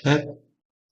셋,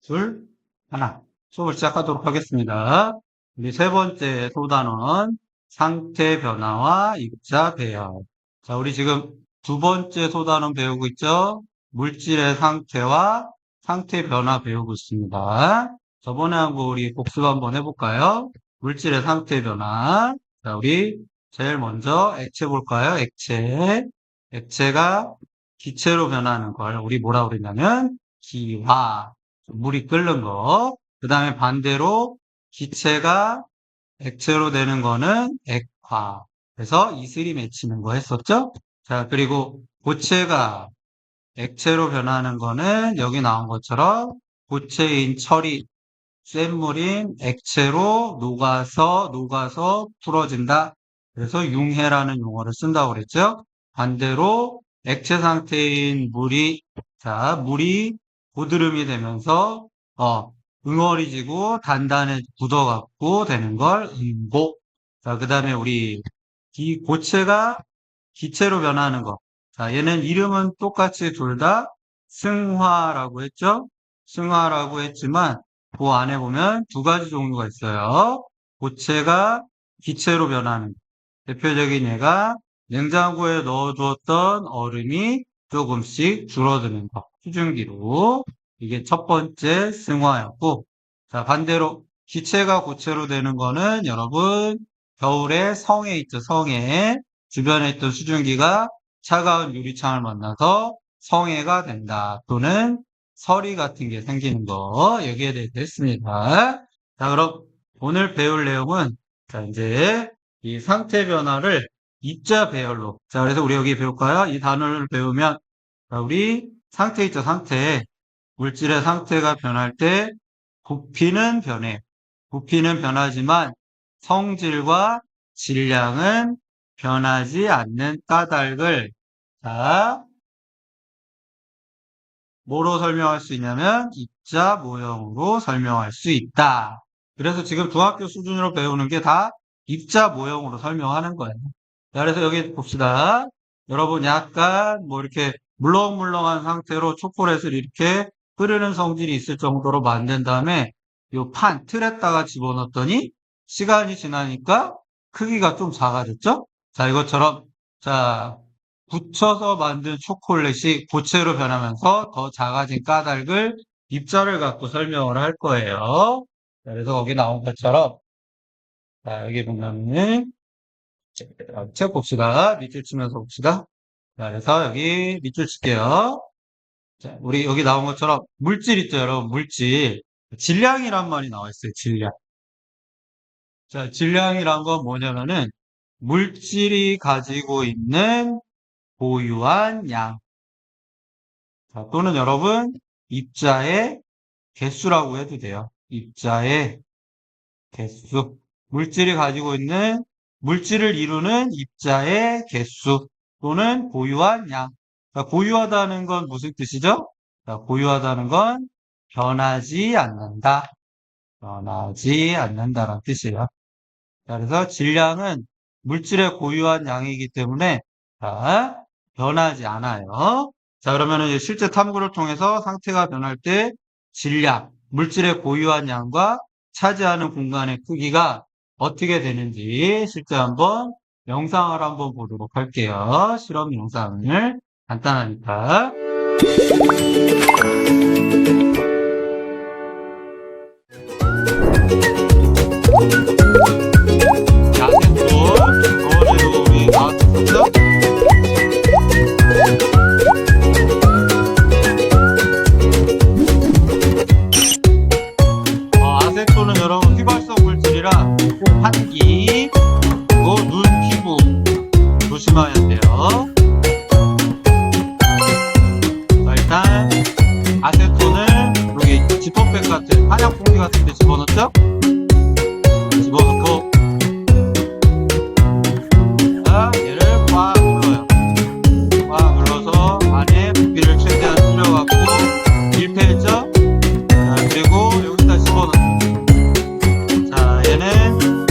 둘, 하나. 수업을 시작하도록 하겠습니다. 우리 세 번째 소단원은 상태 변화와 입자 배열. 자, 우리 지금 두 번째 소단원 배우고 있죠? 물질의 상태와 상태 변화 배우고 있습니다. 저번에 한 거 우리 복습 한번 해볼까요? 물질의 상태 변화. 자, 우리 제일 먼저 액체 볼까요? 액체. 액체가 기체로 변하는 걸 우리 뭐라 그랬냐면 기화. 물이 끓는 거. 그 다음에 반대로 기체가 액체로 되는 거는 액화. 그래서 이슬이 맺히는 거 했었죠? 자, 그리고 고체가 액체로 변하는 거는 여기 나온 것처럼 고체인 철이 센 물인 액체로 녹아서 풀어진다. 그래서 융해라는 용어를 쓴다고 그랬죠? 반대로 액체 상태인 물이 고드름이 되면서, 응어리지고 단단해 굳어갖고 되는 걸 응고. 자, 그 다음에 우리 이 고체가 기체로 변하는 거. 자, 얘는 이름은 똑같이 둘 다 승화라고 했죠? 승화라고 했지만 그 안에 보면 두 가지 종류가 있어요. 고체가 기체로 변하는 대표적인 예가 냉장고에 넣어두었던 얼음이 조금씩 줄어드는 거. 수증기로. 이게 첫 번째 승화였고, 자, 반대로 기체가 고체로 되는 거는 여러분 겨울에 성에 있죠. 성에 주변에 있던 수증기가 차가운 유리창을 만나서 성해가 된다. 또는 서리 같은 게 생기는 거. 여기에 대해서 했습니다. 자, 그럼 오늘 배울 내용은 자, 이제 이 상태 변화를 입자 배열로. 자, 그래서 우리 여기 배울까요? 이 단어를 배우면 자, 우리 상태 있죠. 상태. 물질의 상태가 변할 때 부피는 변해요. 부피는 변하지만 성질과 질량은 변하지 않는 까닭을 자, 뭐로 설명할 수 있냐면 입자 모형으로 설명할 수 있다. 그래서 지금 중학교 수준으로 배우는 게 다 입자 모형으로 설명하는 거예요. 자, 그래서 여기 봅시다. 여러분 약간 뭐 이렇게 물렁물렁한 상태로 초콜릿을 이렇게 끓이는 성질이 있을 정도로 만든 다음에 요 틀에다가 집어넣었더니 시간이 지나니까 크기가 좀 작아졌죠? 자, 이것처럼 자, 굳혀서 만든 초콜릿이 고체로 변하면서 더 작아진 까닭을 입자를 갖고 설명을 할 거예요. 자, 그래서 거기 나온 것처럼 자, 여기 보면은 책 봅시다. 밑줄 치면서 봅시다. 자, 그래서 여기 밑줄 칠게요. 자, 우리 여기 나온 것처럼 물질 있죠, 여러분. 물질. 질량이란 말이 나와 있어요. 질량. 자, 질량이란 건 뭐냐면은 물질이 가지고 있는 고유한 양. 자, 또는 여러분 입자의 개수라고 해도 돼요. 입자의 개수. 물질이 가지고 있는 물질을 이루는 입자의 개수 또는 고유한 양. 자, 고유하다는 건 무슨 뜻이죠? 자, 고유하다는 건 변하지 않는다. 변하지 않는다라는 뜻이에요. 자, 그래서 질량은 물질의 고유한 양이기 때문에 자, 변하지 않아요. 자, 그러면 이제 실제 탐구를 통해서 상태가 변할 때 질량, 물질의 고유한 양과 차지하는 공간의 크기가 어떻게 되는지 실제 한번 영상을 한번 보도록 할게요. 실험 영상을 간단하니까. 야생도 저번에도 우리 나왔었죠? 아세토는 여러분 휘발성 물질이라 꼭 환기 그리고 눈, 피부 조심해야 돼요. 자, 일단 아세토는 여기 지퍼백 같은 한약봉지 같은 데 집어넣죠? 집어넣고 얘를 꽉 눌러요. 꽉 눌러서 안에 부피를 최대한 줄여갖고 밀폐했죠? 자, 그리고 여기다 집어넣죠. 자, 얘는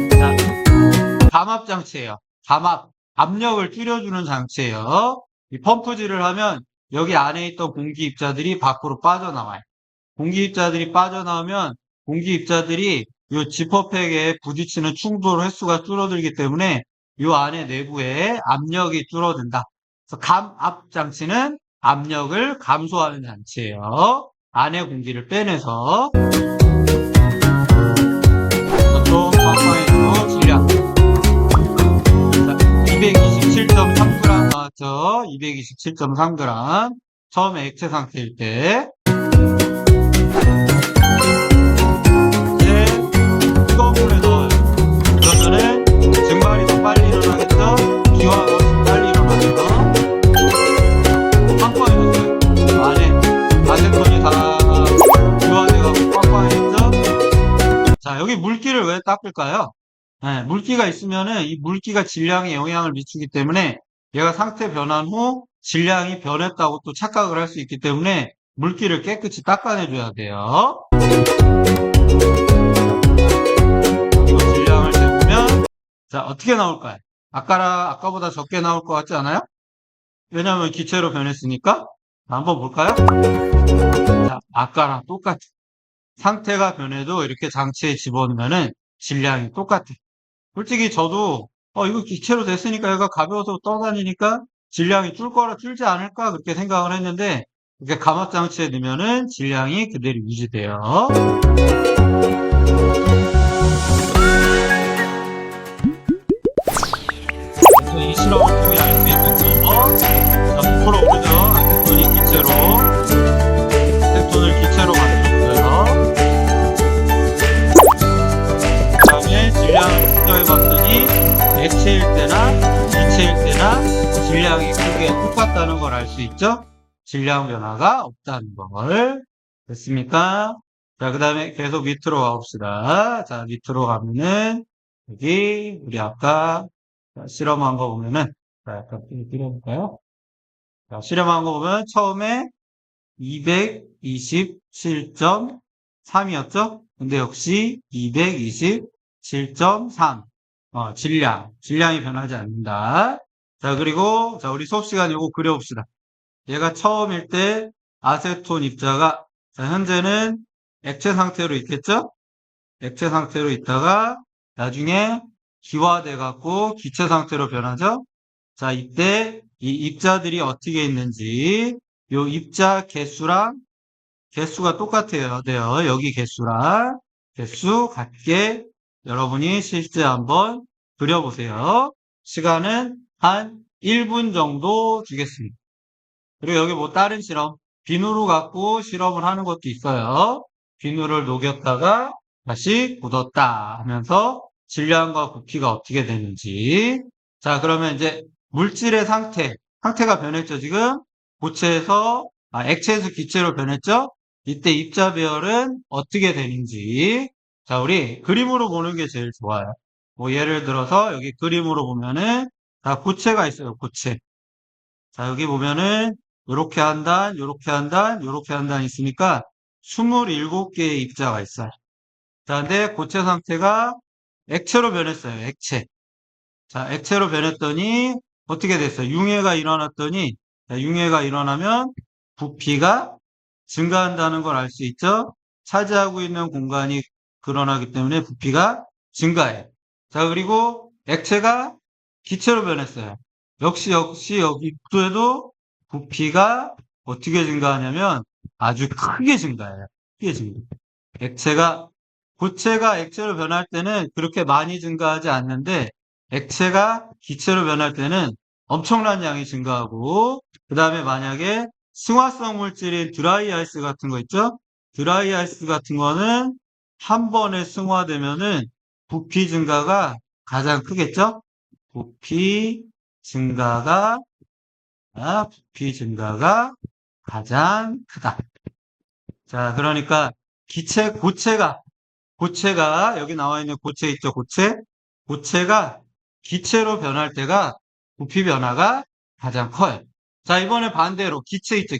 자, 감압 장치예요. 감압, 압력을 줄여주는 장치예요. 이 펌프질을 하면 여기 안에 있던 공기 입자들이 밖으로 빠져나와요. 공기 입자들이 빠져나오면 공기 입자들이 이 지퍼팩에 부딪히는 충돌 횟수가 줄어들기 때문에 이 안에 내부에 압력이 줄어든다. 그래서 감압 장치는 압력을 감소하는 장치예요. 안에 공기를 빼내서 좀 꽉꽉해지고 질량 227.3g 나왔죠. 227.3g 처음에 액체 상태일 때 이제 뜨거운 물에 넣어요. 그러면은 증발이 더 빨리 일어나겠죠. 기화가 훨씬 빨리 일어나죠. 꽉꽉해졌어요. 안에 아세톤이 다 기화돼가지고 꽉꽉해졌죠. 자, 여기 물기를 왜 닦을까요? 네, 물기가 있으면은 이 물기가 질량에 영향을 미치기 때문에 얘가 상태 변한 후 질량이 변했다고 또 착각을 할 수 있기 때문에 물기를 깨끗이 닦아내줘야 돼요. 그리고 질량을 재보면 자, 어떻게 나올까요? 아까보다 적게 나올 것 같지 않아요? 왜냐하면 기체로 변했으니까. 자, 한번 볼까요? 자, 아까랑 똑같아. 상태가 변해도 이렇게 장치에 집어넣으면은 질량이 똑같아. 솔직히 저도 이거 기체로 됐으니까 얘가 가벼워서 떠다니니까 질량이 줄지 않을까 그렇게 생각을 했는데 이렇게 감압 장치에 넣으면은 질량이 그대로 유지돼요. 그래서 이 실험을 통해 알 수 있는 거 자, 부풀어 오르죠. 아세톤이 기체로 아세톤을 기체로 만들었어요. 그 다음에 질량을 측정해 봤더니 액체일 때나 기체일 때나 질량이 크게 똑같다는 걸 알 수 있죠? 질량 변화가 없다는 걸. 됐습니까? 자, 그 다음에 계속 밑으로 가봅시다. 자, 밑으로 가면은, 여기, 우리 아까 실험한 거 보면은, 자, 약간 그려볼까요? 자, 실험한 거 보면 처음에 227.3이었죠? 근데 역시 227.3. 질량이 변하지 않는다. 자, 그리고, 자, 우리 수업 시간에 이거 그려봅시다. 얘가 처음일 때 아세톤 입자가, 자, 현재는 액체 상태로 있겠죠? 액체 상태로 있다가, 나중에 기화돼 갖고 기체 상태로 변하죠? 자, 이때 이 입자들이 어떻게 있는지, 요 입자 개수랑 개수가 똑같아요. 여기 개수랑 개수 같게 여러분이 실제 한번 그려보세요. 시간은 한 1분 정도 주겠습니다. 그리고 여기 뭐 다른 실험, 비누로 갖고 실험을 하는 것도 있어요. 비누를 녹였다가 다시 굳었다 하면서 질량과 부피가 어떻게 되는지. 자, 그러면 이제 물질의 상태가 변했죠, 지금? 액체에서 기체로 변했죠? 이때 입자 배열은 어떻게 되는지. 자, 우리 그림으로 보는 게 제일 좋아요. 뭐 예를 들어서 여기 그림으로 보면은 자, 고체가 있어요, 고체. 자, 여기 보면은 요렇게 한 단, 요렇게 한 단, 요렇게 한 단 있으니까 27개의 입자가 있어요. 자, 근데 고체 상태가 액체로 변했어요. 액체. 자, 액체로 변했더니 어떻게 됐어요? 융해가 일어났더니 자, 융해가 일어나면 부피가 증가한다는 걸 알 수 있죠? 차지하고 있는 공간이 늘어나기 때문에 부피가 증가해. 자, 그리고 액체가 기체로 변했어요. 역시 여기도 부피가 어떻게 증가하냐면 아주 크게 증가해요. 크게 증가. 액체가 고체가 액체로 변할 때는 그렇게 많이 증가하지 않는데 액체가 기체로 변할 때는 엄청난 양이 증가하고 그 다음에 만약에 승화성 물질인 드라이 아이스 같은 거 있죠? 드라이 아이스 같은 거는 한 번에 승화되면은 부피 증가가 가장 크겠죠? 부피 증가가 부피 증가가 가장 크다. 자, 그러니까 고체가 여기 나와 있는 고체 있죠? 고체가 기체로 변할 때가 부피 변화가 가장 커요. 자, 이번에 반대로 기체 있죠?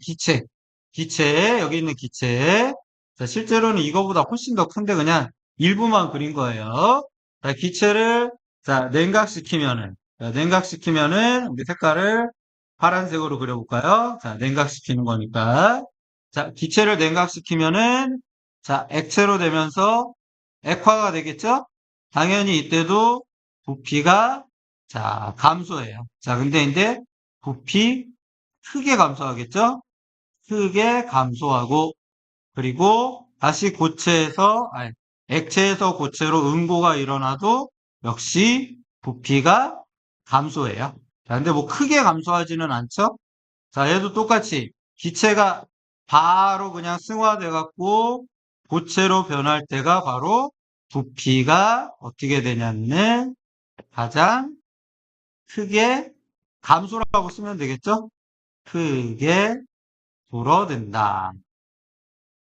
기체 여기 있는 기체. 자, 실제로는 이거보다 훨씬 더 큰데 그냥 일부만 그린 거예요. 자, 기체를 자, 냉각시키면은 우리 색깔을 파란색으로 그려볼까요? 자, 냉각시키는 거니까. 자, 기체를 냉각시키면은, 자, 액체로 되면서 액화가 되겠죠? 당연히 이때도 부피가, 자, 감소해요. 자, 근데 이제 부피 크게 감소하겠죠? 크게 감소하고, 그리고 다시 액체에서 고체로 응고가 일어나도 역시 부피가 감소해요. 자, 근데 뭐 크게 감소하지는 않죠? 자, 얘도 똑같이 기체가 바로 그냥 승화돼 갖고 고체로 변할 때가 바로 부피가 어떻게 되냐면은 가장 크게 감소라고 쓰면 되겠죠? 크게 줄어든다.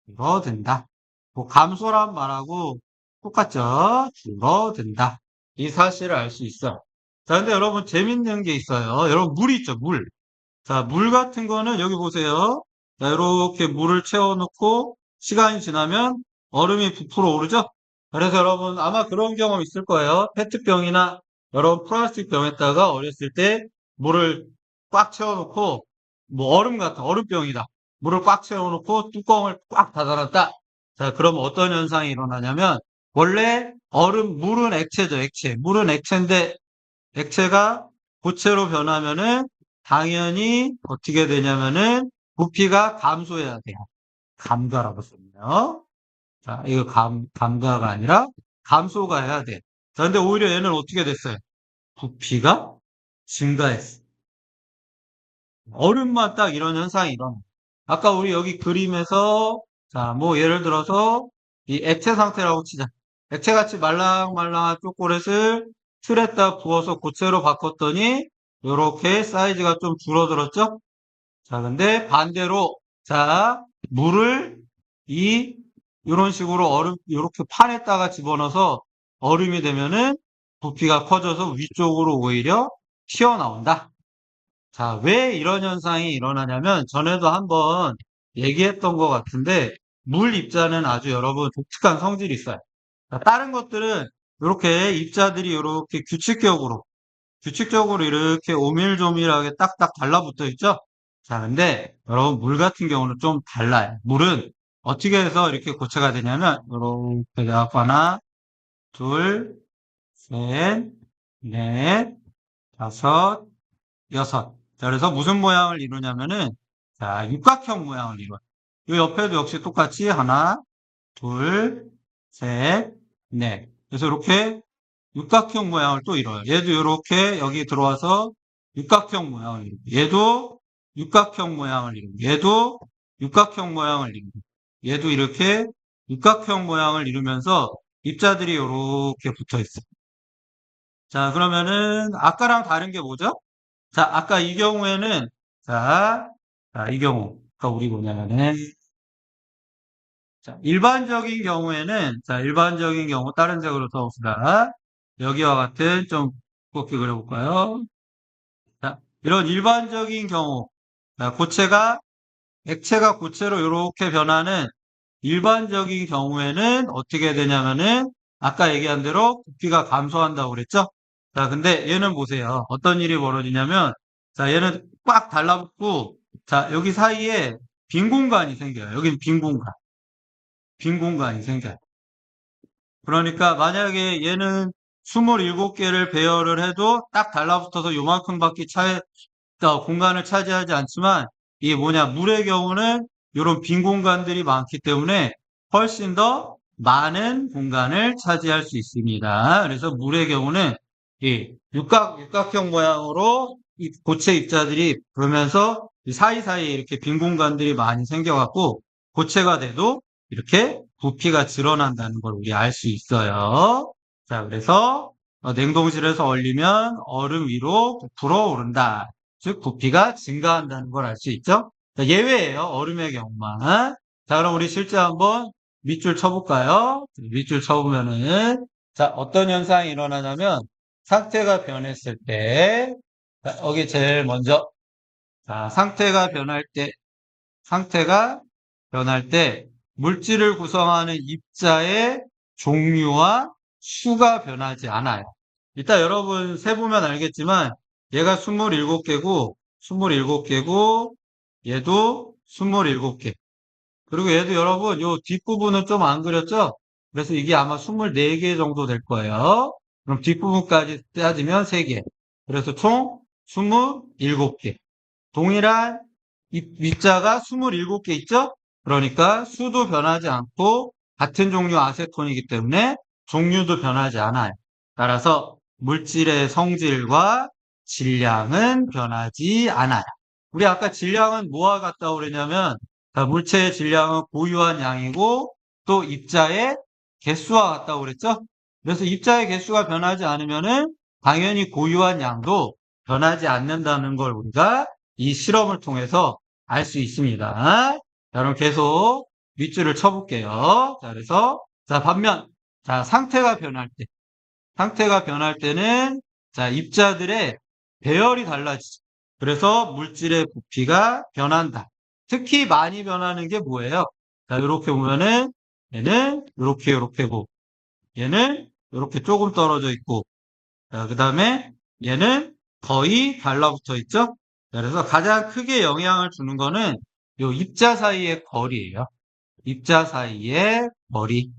줄어든다. 뭐 감소란 말하고 똑같죠? 줄어든다. 이 사실을 알 수 있어. 자, 근데 여러분 재밌는 게 있어요. 여러분 물 있죠? 물. 자, 물 같은 거는 여기 보세요. 자, 이렇게 물을 채워놓고 시간이 지나면 얼음이 부풀어 오르죠? 그래서 여러분 아마 그런 경험 있을 거예요. 페트병이나 여러분 플라스틱 병에다가 어렸을 때 물을 꽉 채워놓고 뭐 얼음 같은 얼음병이다. 물을 꽉 채워놓고 뚜껑을 꽉 닫아놨다. 자, 그럼 어떤 현상이 일어나냐면 원래 물은 액체죠, 액체. 물은 액체인데 액체가 고체로 변하면은 당연히 어떻게 되냐면은 부피가 감소해야 돼요. 감가라고 썼네요. 자, 이거 감가가 아니라 감소가 해야 돼. 자, 근데 오히려 얘는 어떻게 됐어요? 부피가 증가했어. 얼음만 딱 이런 현상이 일어나. 아까 우리 여기 그림에서, 자, 뭐 예를 들어서 이 액체 상태라고 치자. 액체같이 말랑말랑한 초콜릿을 틀에다 부어서 고체로 바꿨더니 요렇게 사이즈가 좀 줄어들었죠? 자, 근데 반대로, 자, 물을 이런 식으로 요렇게 판에다가 집어넣어서 얼음이 되면은 부피가 커져서 위쪽으로 오히려 튀어나온다. 자, 왜 이런 현상이 일어나냐면 전에도 한번 얘기했던 것 같은데 물 입자는 아주 여러분 독특한 성질이 있어요. 자, 다른 것들은 이렇게 입자들이 이렇게 규칙적으로 이렇게 오밀조밀하게 딱딱 달라붙어 있죠? 자, 근데 여러분 물 같은 경우는 좀 달라요. 물은 어떻게 해서 이렇게 고체가 되냐면 이렇게 돼갖고 하나, 둘, 셋, 넷, 다섯, 여섯. 자, 그래서 무슨 모양을 이루냐면은, 자, 육각형 모양을 이루어요. 이 옆에도 역시 똑같이 하나, 둘, 셋, 넷. 그래서 이렇게 육각형 모양을 또 이뤄요. 얘도 이렇게 여기 들어와서 육각형 모양을 이루고, 얘도 육각형 모양을 이루고, 얘도 육각형 모양을 이루고, 얘도 이렇게 육각형 모양을 이루면서 입자들이 이렇게 붙어 있어요. 자, 그러면은 아까랑 다른 게 뭐죠? 자, 아까 이 경우에는, 자, 이 경우. 그러니까 우리 뭐냐면은, 자, 일반적인 경우, 다른 색으로 써봅시다. 여기와 같은 좀 두껍게 그려볼까요? 자, 이런 일반적인 경우, 자, 액체가 고체로 이렇게 변하는 일반적인 경우에는 어떻게 되냐면은, 아까 얘기한 대로 부피가 감소한다고 그랬죠? 자, 근데 얘는 보세요. 어떤 일이 벌어지냐면, 자, 얘는 꽉 달라붙고, 자, 여기 사이에 빈 공간이 생겨요. 여기는 빈 공간이 생겨요. 그러니까 만약에 얘는 27개를 배열을 해도 딱 달라붙어서 요만큼밖에 공간을 차지하지 않지만 이게 뭐냐 물의 경우는 이런 빈 공간들이 많기 때문에 훨씬 더 많은 공간을 차지할 수 있습니다. 그래서 물의 경우는 이 육각형 모양으로 이 고체 입자들이 그러면서 이 사이사이에 이렇게 빈 공간들이 많이 생겨갖고 고체가 돼도 이렇게 부피가 드러난다는 걸 우리 알 수 있어요. 자, 그래서 냉동실에서 얼리면 얼음 위로 부풀어 오른다. 즉 부피가 증가한다는 걸 알 수 있죠. 자, 예외예요. 얼음의 경우만. 자, 그럼 우리 실제 한번 밑줄 쳐볼까요? 밑줄 쳐보면은 자, 어떤 현상이 일어나냐면 상태가 변했을 때 자, 여기 제일 먼저 자, 상태가 변할 때 물질을 구성하는 입자의 종류와 수가 변하지 않아요. 이따 여러분 세보면 알겠지만 얘가 27개고 27개고, 얘도 27개. 그리고 얘도 여러분, 요 뒷부분은 좀 안 그렸죠? 그래서 이게 아마 24개 정도 될 거예요. 그럼 뒷부분까지 따지면 3개. 그래서 총 27개. 동일한 입자가 27개 있죠? 그러니까 수도 변하지 않고 같은 종류 아세톤이기 때문에 종류도 변하지 않아요. 따라서 물질의 성질과 질량은 변하지 않아요. 우리 아까 질량은 뭐와 같다고 그랬냐면 물체의 질량은 고유한 양이고 또 입자의 개수와 같다고 그랬죠? 그래서 입자의 개수가 변하지 않으면은 당연히 고유한 양도 변하지 않는다는 걸 우리가 이 실험을 통해서 알 수 있습니다. 자, 그럼 계속 밑줄을 쳐볼게요. 자, 그래서, 자, 반면, 자, 상태가 변할 때는, 자, 입자들의 배열이 달라지죠. 그래서 물질의 부피가 변한다. 특히 많이 변하는 게 뭐예요? 자, 이렇게 보면은, 얘는 이렇게 보고, 얘는 이렇게 조금 떨어져 있고, 자, 그 다음에 얘는 거의 달라붙어 있죠? 자, 그래서 가장 크게 영향을 주는 거는 요 입자 사이의 거리예요. 입자 사이의 거리.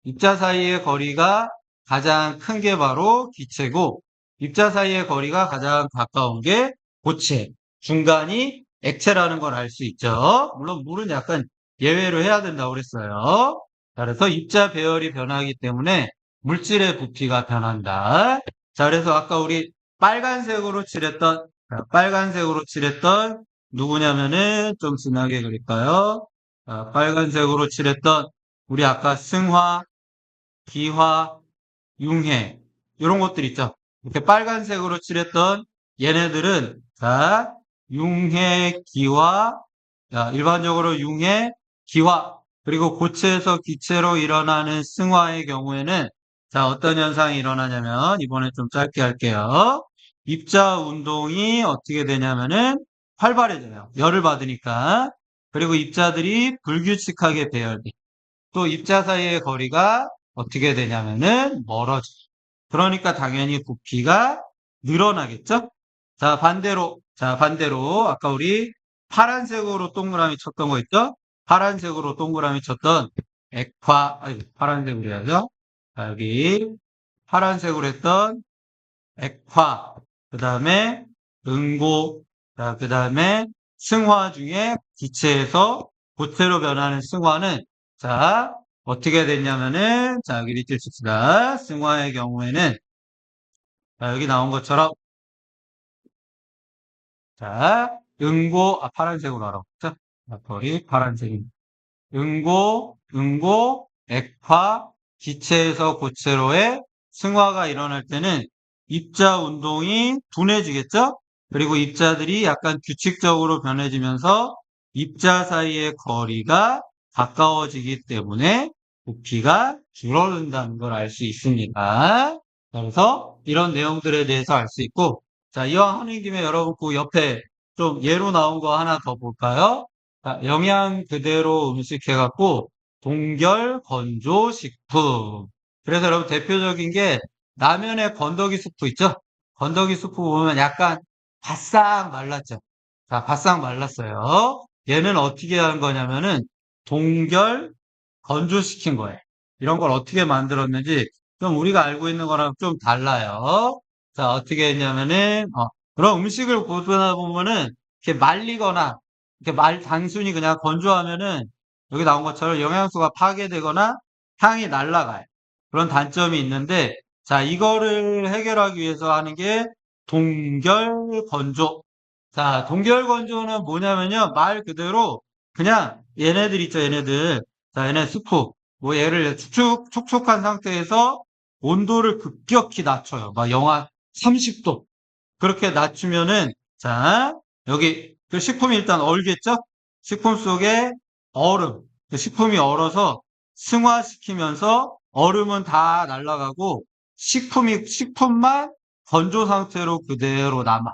입자 사이의 거리가 가장 큰 게 바로 기체고, 입자 사이의 거리가 가장 가까운 게 고체. 중간이 액체라는 걸 알 수 있죠. 물론 물은 약간 예외로 해야 된다고 그랬어요. 자, 그래서 입자 배열이 변하기 때문에 물질의 부피가 변한다. 자, 그래서 아까 우리 빨간색으로 칠했던 누구냐면은 좀 진하게 그릴까요? 빨간색으로 칠했던 우리 아까 승화, 기화, 융해 이런 것들 있죠. 이렇게 빨간색으로 칠했던 얘네들은 자 융해, 기화, 자, 일반적으로 융해, 기화 그리고 고체에서 기체로 일어나는 승화의 경우에는 자 어떤 현상이 일어나냐면 이번에 좀 짧게 할게요. 입자 운동이 어떻게 되냐면은 활발해져요. 열을 받으니까. 그리고 입자들이 불규칙하게 배열돼. 또 입자 사이의 거리가 어떻게 되냐면은 멀어져. 그러니까 당연히 부피가 늘어나겠죠? 자, 반대로 아까 우리 파란색으로 동그라미 쳤던 거 있죠? 파란색으로 동그라미 쳤던 파란색으로 해야죠. 자, 여기 파란색으로 했던 액화, 그 다음에 응고, 자, 그 다음에 승화 중에 기체에서 고체로 변하는 승화는 자, 어떻게 됐냐면은 자, 여기 밑줄 칩시다. 승화의 경우에는 자, 여기 나온 것처럼 자, 파란색으로 알아보죠. 자, 거리 파란색입니다. 액화, 기체에서 고체로의 승화가 일어날 때는 입자 운동이 둔해지겠죠? 그리고 입자들이 약간 규칙적으로 변해지면서 입자 사이의 거리가 가까워지기 때문에 부피가 줄어든다는 걸 알 수 있습니다. 그래서 이런 내용들에 대해서 알 수 있고, 자, 이왕 하는 김에 여러분 그 옆에 좀 예로 나온 거 하나 더 볼까요? 자, 영양 그대로 음식 해갖고 동결 건조 식품. 그래서 여러분 대표적인 게 라면에 건더기 수프 있죠? 건더기 수프 보면 약간 바싹 말랐죠? 자, 바싹 말랐어요. 얘는 어떻게 하는 거냐면은 동결 건조시킨 거예요. 이런 걸 어떻게 만들었는지 좀 우리가 알고 있는 거랑 좀 달라요. 자, 어떻게 했냐면은 그런 음식을 보다 보면은 이렇게 말리거나 단순히 그냥 건조하면은 여기 나온 것처럼 영양소가 파괴되거나 향이 날아가요. 그런 단점이 있는데, 자, 이거를 해결하기 위해서 하는 게 동결 건조. 자, 동결 건조는 뭐냐면요. 말 그대로 그냥 얘네들 있죠, 얘네들. 자, 얘네 스프. 뭐 얘를 촉촉한 상태에서 온도를 급격히 낮춰요. 막 영하 30도. 그렇게 낮추면은, 자, 여기 그 식품이 일단 얼겠죠? 식품 속에 얼음. 그 식품이 얼어서 승화시키면서 얼음은 다 날아가고 식품만 건조 상태로 그대로 남아.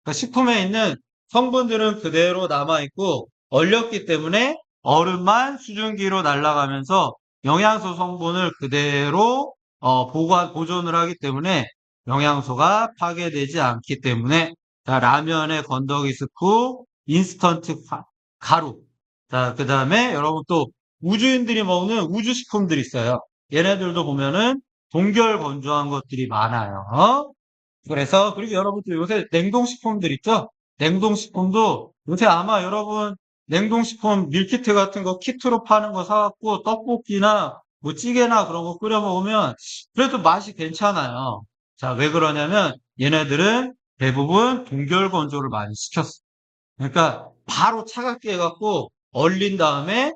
그러니까 식품에 있는 성분들은 그대로 남아있고 얼렸기 때문에 얼음만 수증기로 날아가면서 영양소 성분을 그대로 보존을 하기 때문에 영양소가 파괴되지 않기 때문에 자, 라면에 건더기 스프, 인스턴트 가루. 자, 그 다음에 여러분 또 우주인들이 먹는 우주식품들 있어요. 얘네들도 보면은 동결 건조한 것들이 많아요. 그래서, 그리고 여러분들 요새 냉동식품들 있죠? 냉동식품도 요새 아마 여러분 냉동식품 밀키트 같은 거 키트로 파는 거 사갖고 떡볶이나 뭐 찌개나 그런 거 끓여 먹으면 그래도 맛이 괜찮아요. 자, 왜 그러냐면 얘네들은 대부분 동결 건조를 많이 시켰어. 그러니까 바로 차갑게 해갖고 얼린 다음에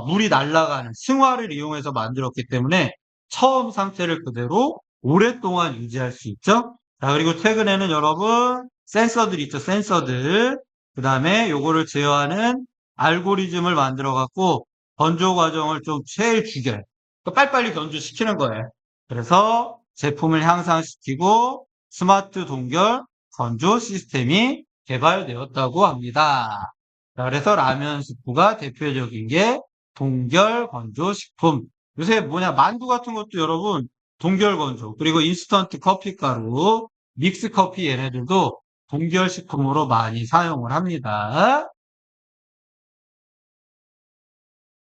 물이 날아가는 승화를 이용해서 만들었기 때문에 처음 상태를 그대로 오랫동안 유지할 수 있죠. 자, 그리고 최근에는 여러분 센서들 있죠. 센서들. 그 다음에 요거를 제어하는 알고리즘을 만들어갖고 건조 과정을 좀 제일 죽여요. 그러니까 빨리빨리 건조시키는 거예요. 그래서 제품을 향상시키고 스마트 동결 건조 시스템이 개발되었다고 합니다. 자, 그래서 라면 스프가 대표적인 게 동결 건조 식품. 요새 만두 같은 것도 여러분 동결 건조. 그리고 인스턴트 커피 가루, 믹스 커피 얘네들도 동결 식품으로 많이 사용을 합니다.